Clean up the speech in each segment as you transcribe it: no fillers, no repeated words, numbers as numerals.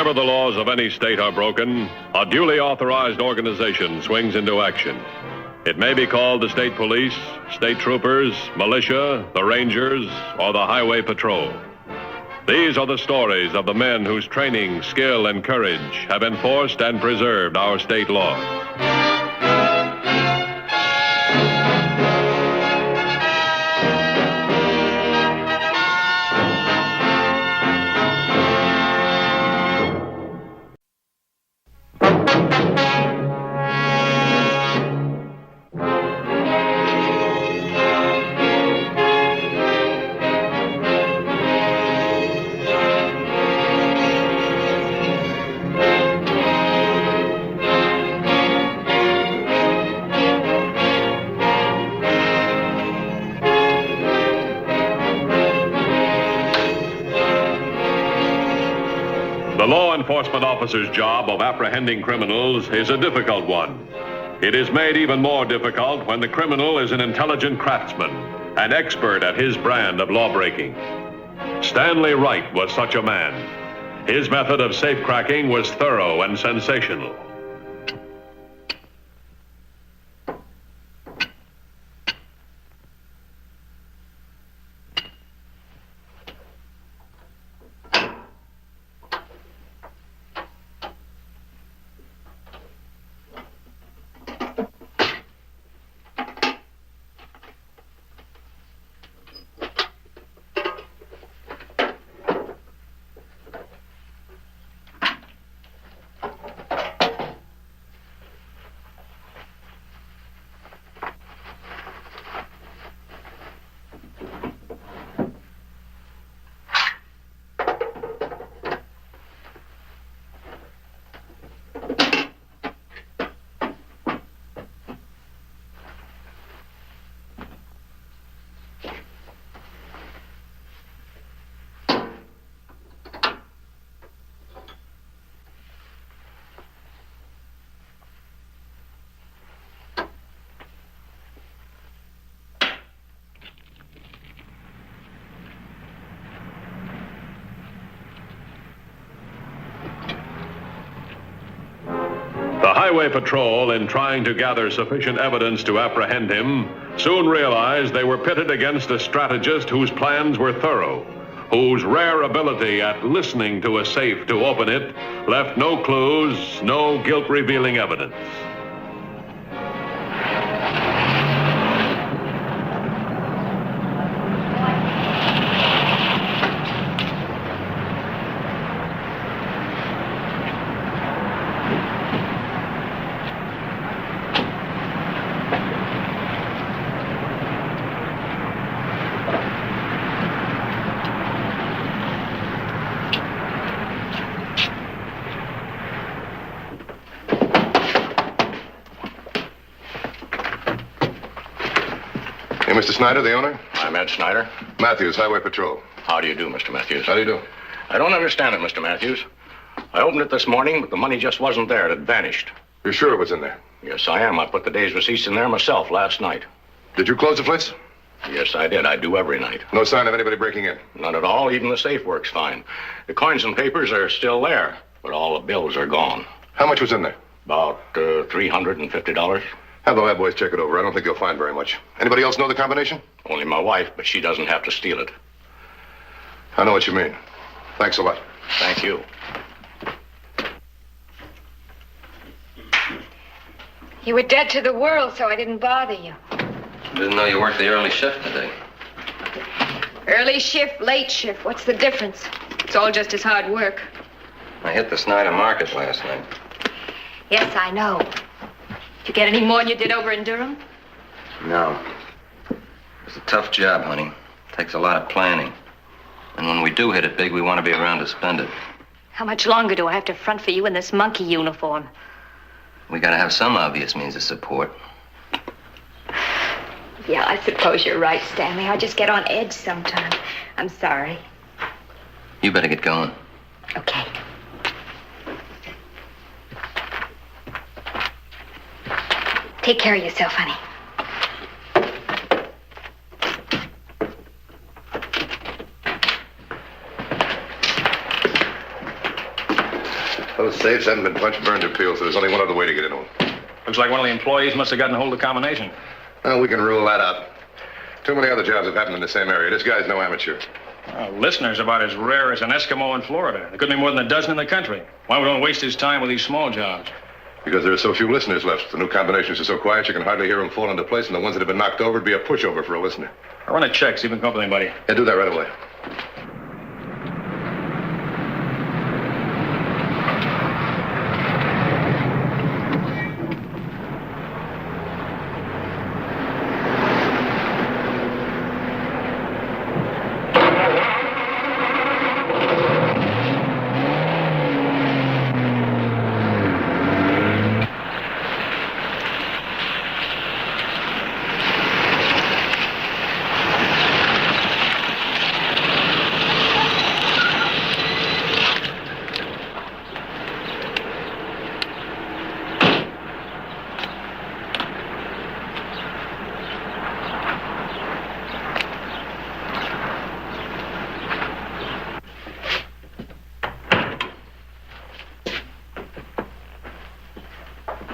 Whenever the laws of any state are broken, a duly authorized organization swings into action. It may be called the state police, state troopers, militia, the rangers, or the highway patrol. These are the stories of the men whose training, skill, and courage have enforced and preserved our state laws. The law enforcement officer's job of apprehending criminals is a difficult one. It is made even more difficult when the criminal is an intelligent craftsman, an expert at his brand of lawbreaking. Stanley Wright was such a man. His method of safecracking was thorough and sensational. The Highway Patrol, in trying to gather sufficient evidence to apprehend him, soon realized they were pitted against a strategist whose plans were thorough, whose rare ability at listening to a safe to open it left no clues, no guilt-revealing evidence. You Mr. Snyder, the owner? I'm Ed Snyder. Matthews, Highway Patrol. How do you do, Mr. Matthews? How do you do? I don't understand it, Mr. Matthews. I opened it this morning, but the money just wasn't there. It had vanished. You're sure it was in there? Yes, I am. I put the day's receipts in there myself last night. Did you close the place? Yes, I did. I do every night. No sign of anybody breaking in? None at all. Even the safe works fine. The coins and papers are still there, but all the bills are gone. How much was in there? About $350. Have the lab boys check it over. I don't think you'll find very much. Anybody else know the combination? Only my wife, but she doesn't have to steal it. I know what you mean. Thanks a lot. Thank you. You were dead to the world, so I didn't bother you. Didn't know you worked the early shift today. Early shift, late shift, what's the difference? It's all just as hard work. I hit the Snyder Market last night. Yes, I know. Did you get any more than you did over in Durham? No. It's a tough job, honey. Takes a lot of planning. And when we do hit it big, we want to be around to spend it. How much longer do I have to front for you in this monkey uniform? We gotta have some obvious means of support. Yeah, I suppose you're right, Stanley. I just get on edge sometimes. I'm sorry. You better get going. Okay. Take care of yourself, honey. Those safes haven't been punched, burned, or peeled, so there's only one other way to get into them. Looks like one of the employees must have gotten a hold of the combination. Well, we can rule that out. Too many other jobs have happened in the same area. This guy's no amateur. Listener's about as rare as an Eskimo in Florida. There couldn't be more than a dozen in the country. Why would one waste his time with these small jobs? Because there are so few listeners left. The new combinations are so quiet you can hardly hear them fall into place, and the ones that have been knocked over would be a pushover for a listener. I run a check, see if we can come up with anybody. Yeah, do that right away.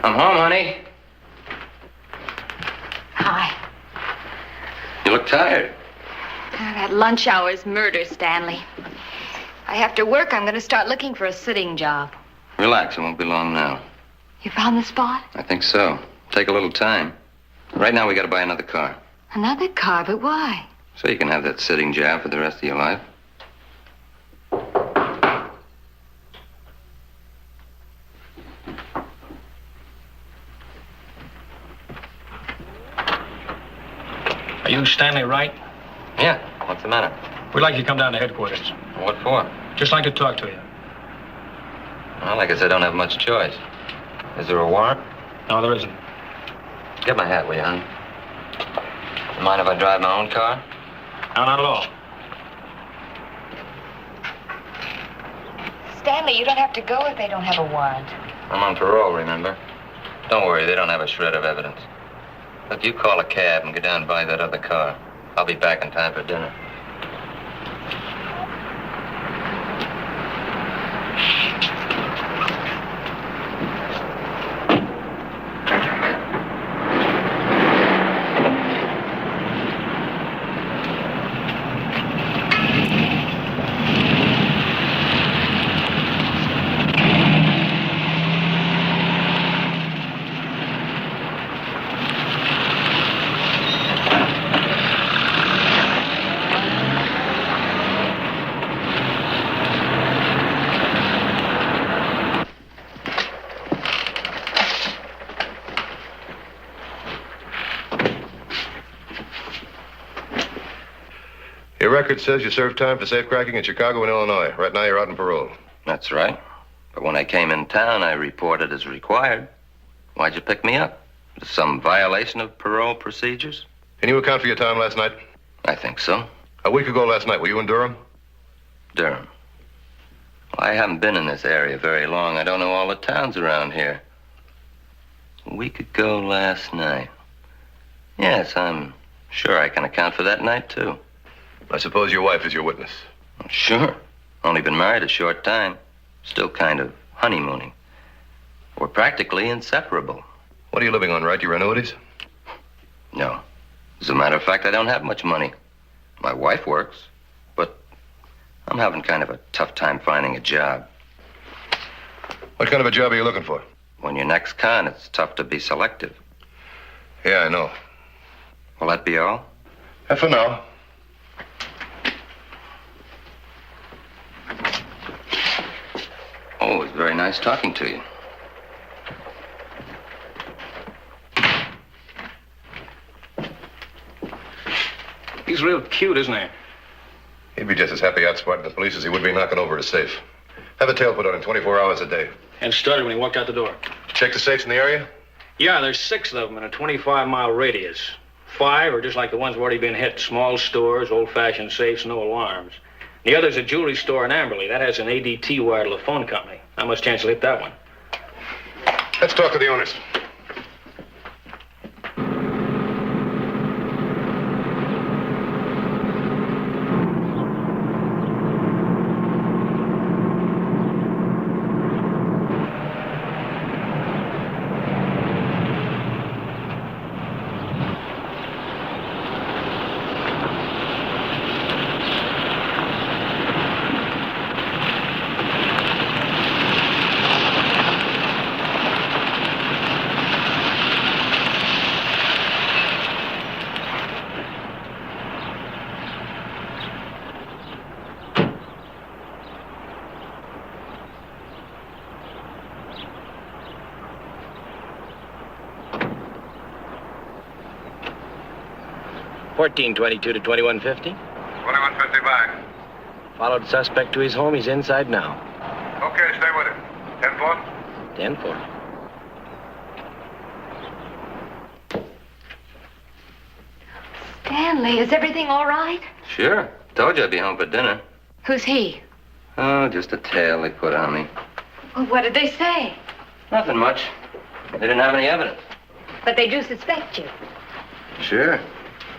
I'm home, honey. Hi. You look tired. That lunch hour's murder, Stanley. I have to work. I'm going to start looking for a sitting job. Relax, it won't be long now. You found the spot? I think so. Take a little time. Right now, we got to buy another car. Another car, but why? So you can have that sitting job for the rest of your life. Are you Stanley Wright? Yeah, what's the matter? We'd like you to come down to headquarters. What for? Just like to talk to you. Well, I guess I don't have much choice. Is there a warrant? No, there isn't. Get my hat, will you, hon? You mind if I drive my own car? No, not at all. Stanley, you don't have to go if they don't have a warrant. I'm on parole, remember? Don't worry, they don't have a shred of evidence. Look, you call a cab and go down and buy that other car. I'll be back in time for dinner. Your record says you served time for safecracking in Chicago and Illinois. Right now, you're out on parole. That's right. But when I came in town, I reported as required. Why'd you pick me up? Some violation of parole procedures? Can you account for your time last night? I think so. A week ago last night, were you in Durham? Durham. Well, I haven't been in this area very long. I don't know all the towns around here. A week ago last night. Yes, I'm sure I can account for that night, too. I suppose your wife is your witness. Sure. Only been married a short time. Still kind of honeymooning. We're practically inseparable. What are you living on, right? Your annuities? No. As a matter of fact, I don't have much money. My wife works, but I'm having kind of a tough time finding a job. What kind of a job are you looking for? When you're next con, it's tough to be selective. Yeah, I know. Will that be all? And for now. Oh, it's very nice talking to you. He's real cute, isn't he? He'd be just as happy out spotting the police as he would be knocking over a safe. Have a tail put on him 24 hours a day. And started when he walked out the door. Check the safes in the area? Yeah, there's 6 of them in a 25-mile radius. 5 are just like the ones where already been hit. Small stores, old-fashioned safes, no alarms. The other's a jewelry store in Amberley. That has an ADT wire to the phone company. Not much chance he'll hit that one. Let's talk to the owners. 1422 to 2150. 2150 back. Followed suspect to his home. He's inside now. Okay, stay with him. 10-4. 10-4. Stanley, is everything all right? Sure. Told you I'd be home for dinner. Who's he? Oh, just a tale they put on me. Well, what did they say? Nothing much. They didn't have any evidence. But they do suspect you. Sure.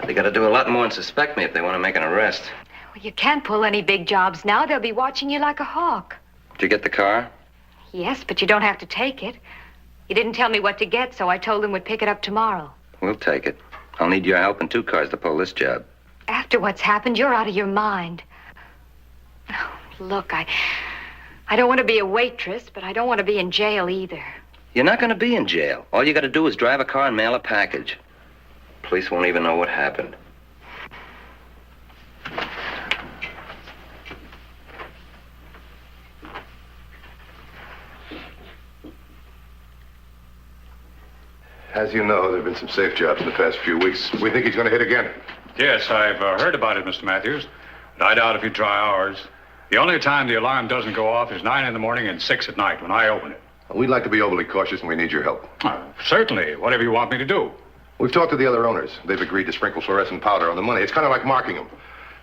They got to do a lot more than suspect me if they want to make an arrest. Well, you can't pull any big jobs now. They'll be watching you like a hawk. Did you get the car? Yes, but you don't have to take it. You didn't tell me what to get, so I told them we'd pick it up tomorrow. We'll take it. I'll need your help and 2 cars to pull this job. After what's happened, you're out of your mind. Oh, look, I don't want to be a waitress, but I don't want to be in jail either. You're not going to be in jail. All you got to do is drive a car and mail a package. Police won't even know what happened. As you know, there have been some safe jobs in the past few weeks. We think he's going to hit again. Yes, I've heard about it, Mr. Matthews. But I doubt if you try ours. The only time the alarm doesn't go off is 9 in the morning and 6 at night when I open it. We'd like to be overly cautious, and we need your help. Certainly, whatever you want me to do. We've talked to the other owners. They've agreed to sprinkle fluorescent powder on the money. It's kind of like marking them.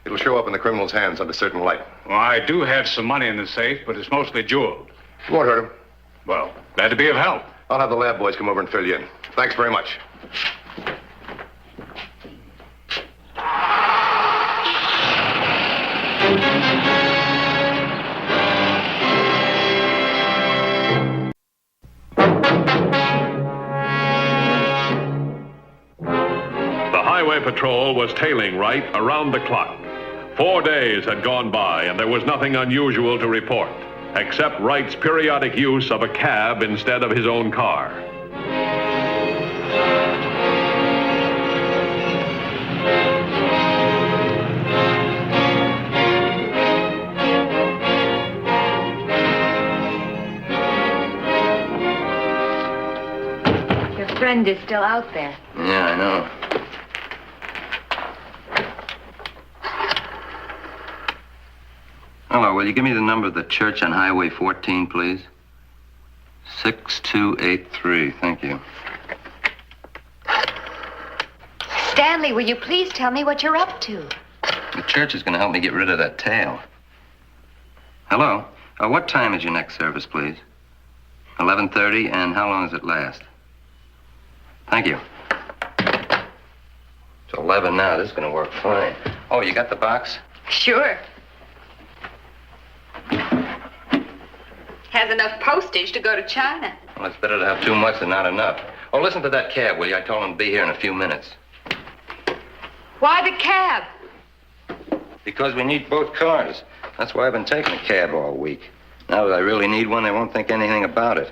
It'll show up in the criminal's hands under certain light. Well, I do have some money in the safe, but it's mostly jeweled. It won't hurt him. Well, glad to be of help. I'll have the lab boys come over and fill you in. Thanks very much. The highway patrol was tailing Wright around the clock. 4 days had gone by, and there was nothing unusual to report, except Wright's periodic use of a cab instead of his own car. Your friend is still out there. Yeah, I know. Hello, will you give me the number of the church on Highway 14, please? 6283, thank you. Stanley, will you please tell me what you're up to? The church is going to help me get rid of that tail. Hello? What time is your next service, please? 11:30, and how long does it last? Thank you. It's 11 now. This is going to work fine. Oh, you got the box? Sure. Has enough postage to go to China. Well, it's better to have too much than not enough. Oh, listen to that cab, will you? I told him to be here in a few minutes. Why the cab? Because we need both cars. That's why I've been taking a cab all week. Now that I really need one, they won't think anything about it.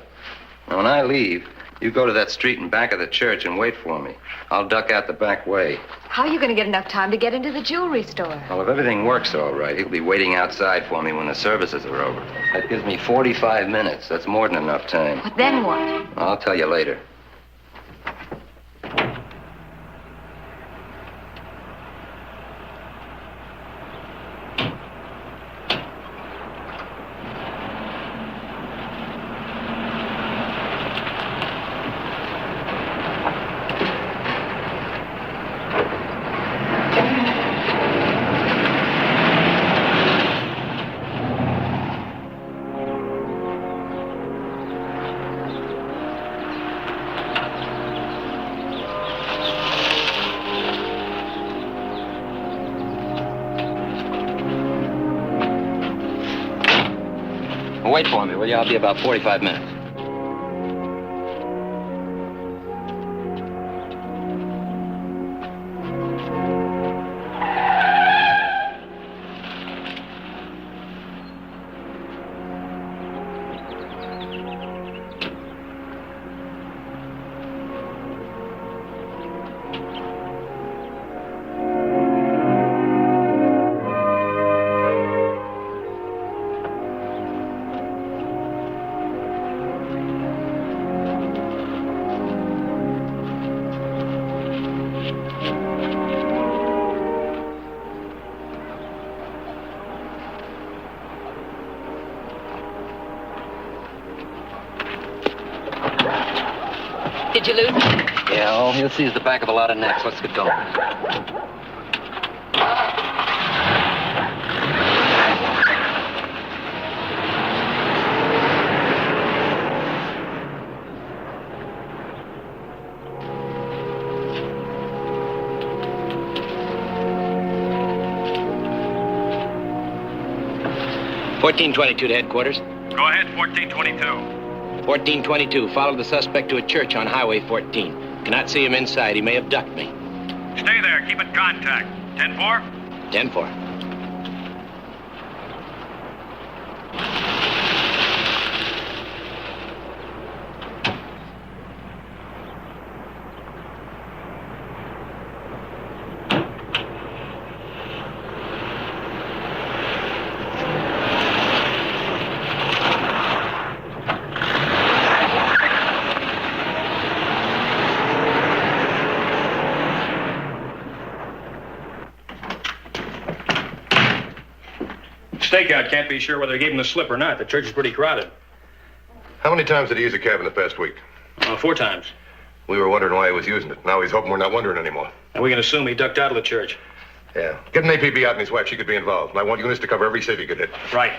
Now, when I leave, you go to that street in back of the church and wait for me. I'll duck out the back way. How are you going to get enough time to get into the jewelry store? Well, if everything works all right, he'll be waiting outside for me when the services are over. That gives me 45 minutes. That's more than enough time. But then what? I'll tell you later. Wait for me, will you? I'll be about 45 minutes. Did you lose him? Yeah, all he'll see is the back of a lot of necks. Let's get going. (1422) to headquarters. Go ahead, 1422. 1422, follow the suspect to a church on Highway 14. Cannot see him inside. He may have ducked me. Stay there. Keep in contact. 10-4? 10-4. Stakeout can't be sure whether he gave him the slip or not. The church is pretty crowded. How many times did he use a cab in the past week? 4 times. We were wondering why he was using it. Now he's hoping we're not wondering anymore. And we can assume he ducked out of the church. Yeah. Get an APB out and his wife. She could be involved. And I want units to cover every safe he could hit. Right.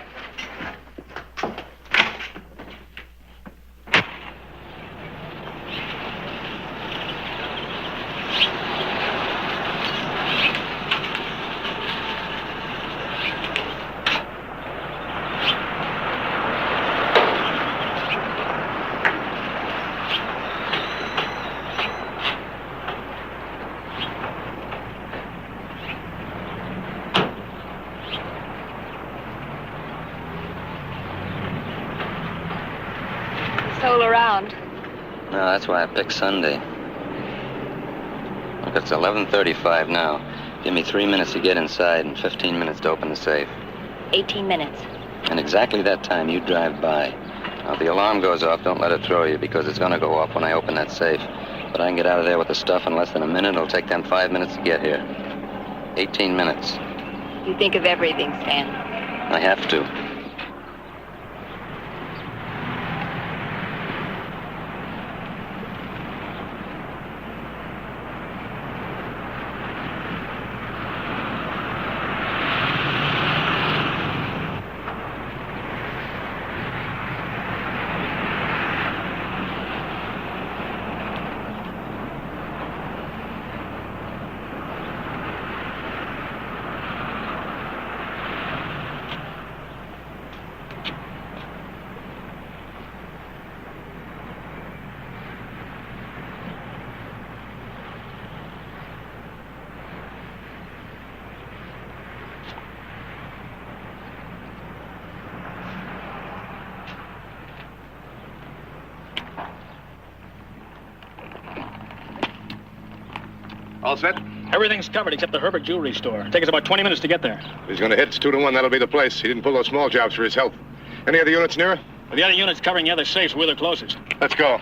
Stroll around. No, that's why I picked Sunday. Look, it's 11:35 now. Give me 3 minutes to get inside and 15 minutes to open the safe. 18 minutes. And exactly that time, you drive by. Now, if the alarm goes off, don't let it throw you, because it's going to go off when I open that safe. But I can get out of there with the stuff in less than a minute. It'll take them 5 minutes to get here. 18 minutes. You think of everything, Stan. I have to. All set? Everything's covered except the Herbert Jewelry Store. Take us about 20 minutes to get there. He's going to hit. It's 2-1. That'll be the place. He didn't pull those small jobs for his health. Any other units nearer? With the other units covering the other safes, we're the closest. Let's go.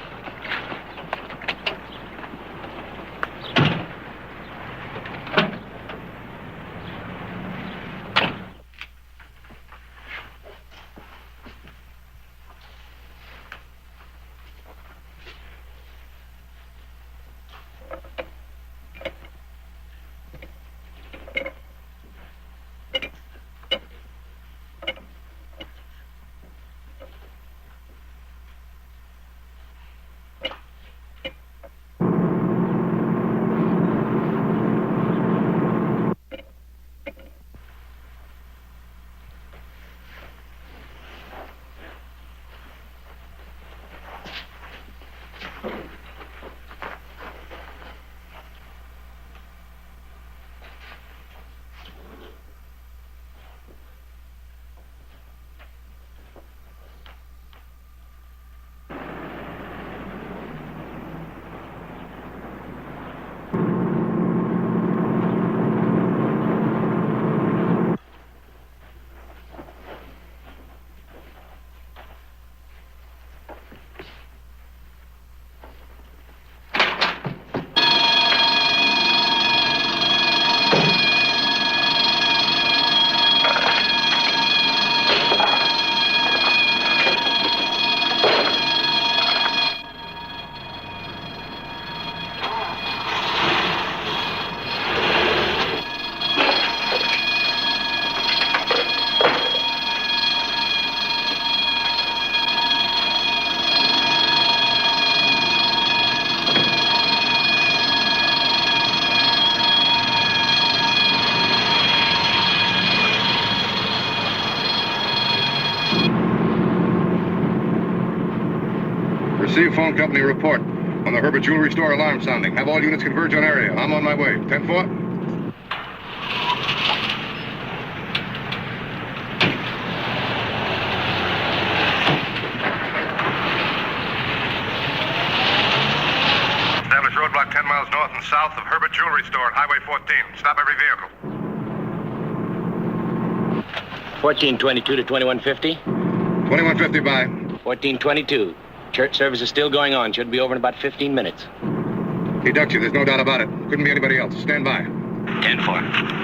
See you, phone company, report. On the Herbert Jewelry Store, alarm sounding. Have all units converge on area. I'm on my way. 10-4. Establish roadblock 10 miles north and south of Herbert Jewelry Store at Highway 14. Stop every vehicle. 1422 to 2150. 2150 by. 1422. Church service is still going on. Should be over in about 15 minutes. He ducked you. There's no doubt about it. Couldn't be anybody else. Stand by. 10-4.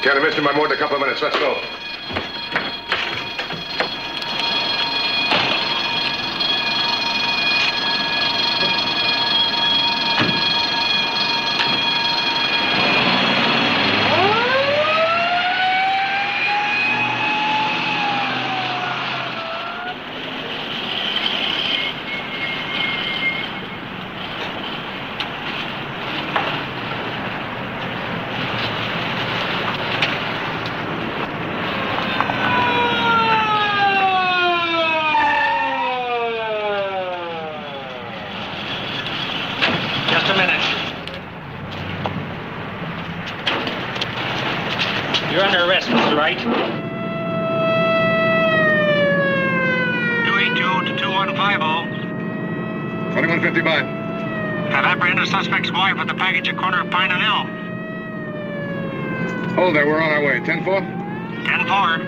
Can't have missed him by more than a couple of minutes. Let's go. You're under arrest, Mr. Wright. 282 to 2150. 2150 by. Have apprehended suspect's wife at the package at corner of Pine and Hill. Hold there. We're on our way. 10-4. 10-4.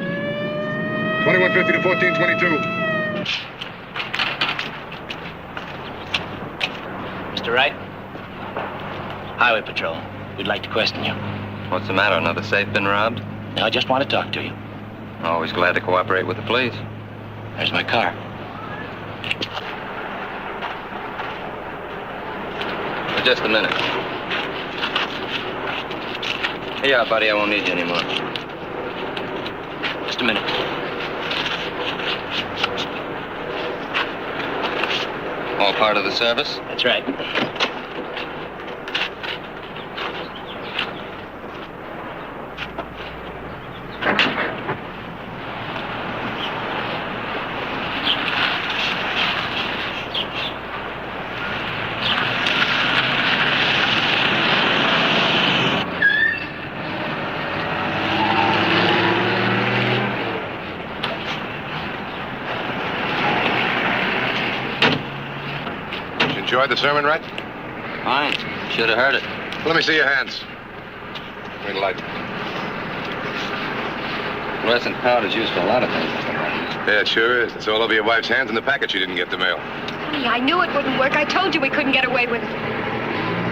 2150 to 1422. Mr. Wright? Highway Patrol. We'd like to question you. What's the matter? Another safe been robbed? No, I just want to talk to you. Always glad to cooperate with the police. There's my car. For just a minute. Yeah, buddy, I won't need you anymore. Just a minute. All part of the service? That's right. Enjoyed the sermon, right? Fine. Should have heard it. Let me see your hands. Green light. Fluorescent powder's used for a lot of things, Mr. Wright. Yeah, it sure is. It's all over your wife's hands and the package you didn't get the mail. Honey, I knew it wouldn't work. I told you we couldn't get away with it.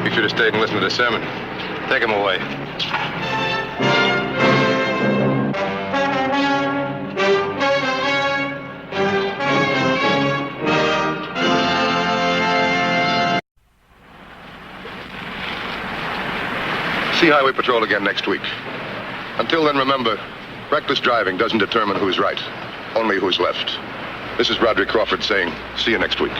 You should have stayed and listened to the sermon. Take him away. See Highway Patrol again next week. Until then, remember, reckless driving doesn't determine who's right, only who's left. This is Roderick Crawford saying, see you next week.